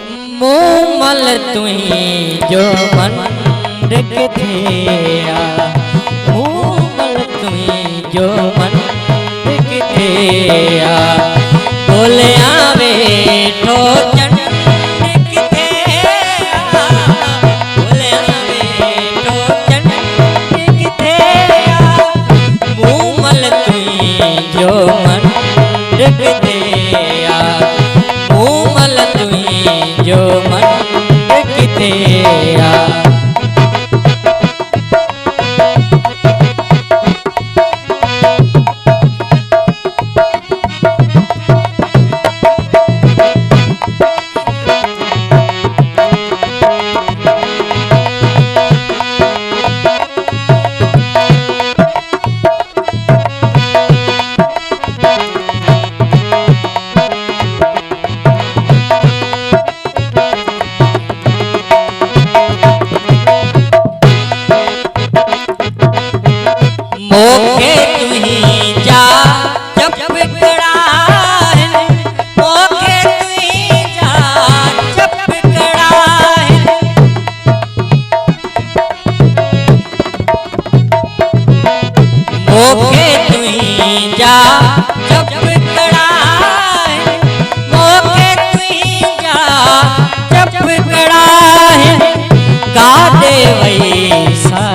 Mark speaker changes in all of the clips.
Speaker 1: मूमल तुही जो मन रखते मूमल तुही जो मन रखते बोले आवे ठो जो मन रखते मोखे तुही जा जब कड़ा है मोखे तुही जा जब कड़ा है मोखे तुही जा जब कड़ा है मोखे तुही जा जब कड़ा है का दे वैसा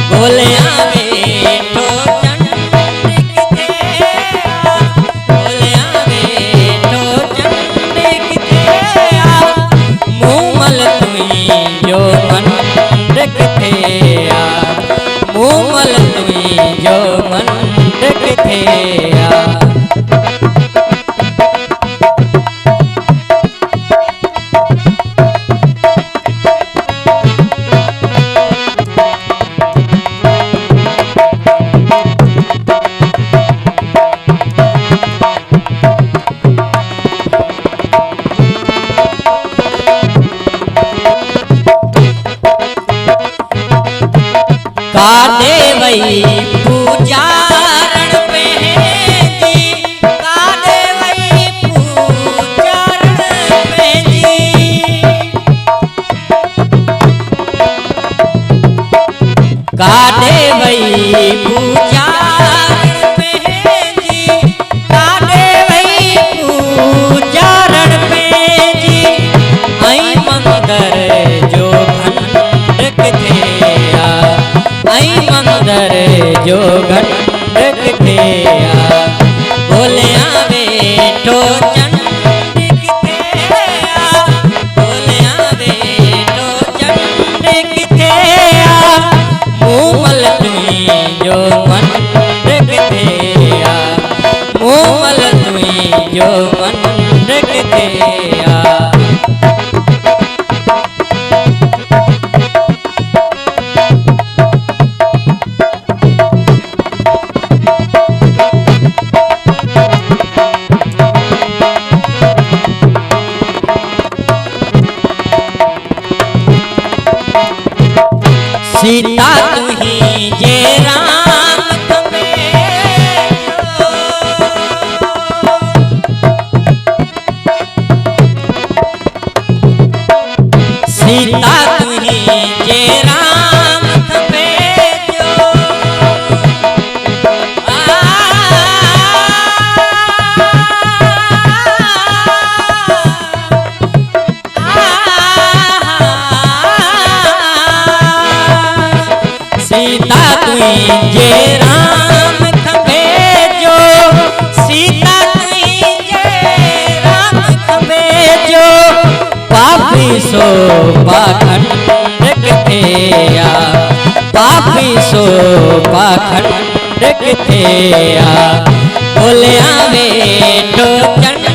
Speaker 1: बोले आवे ठो चंड रखते बोले आवे ठो चंड रखते मूमल तुही जो मन रखते मूमल तुही जो मन रखते कादे वही पूजा रण पे जी कादे वही पूजा रण पे जी कादे वही पूजा रण पे जी कादे वही पूजा रण पे जी आई मंदर जो घन रखते आई मंदर जो घन रखते बोले आवे ठो चंड रखते बोले आवे ठो चंड रखते मूमल तुही जो मन रखते मूमल तुही जो मन रखते सीता तुही जे राम सीता तुही जे राम सीता तुही जे राम खबे जो सीता तुही जे राम खबे जो पापी सो पाखंड रखते पापी सो पाखंड रखते बोले आवे ठो चंड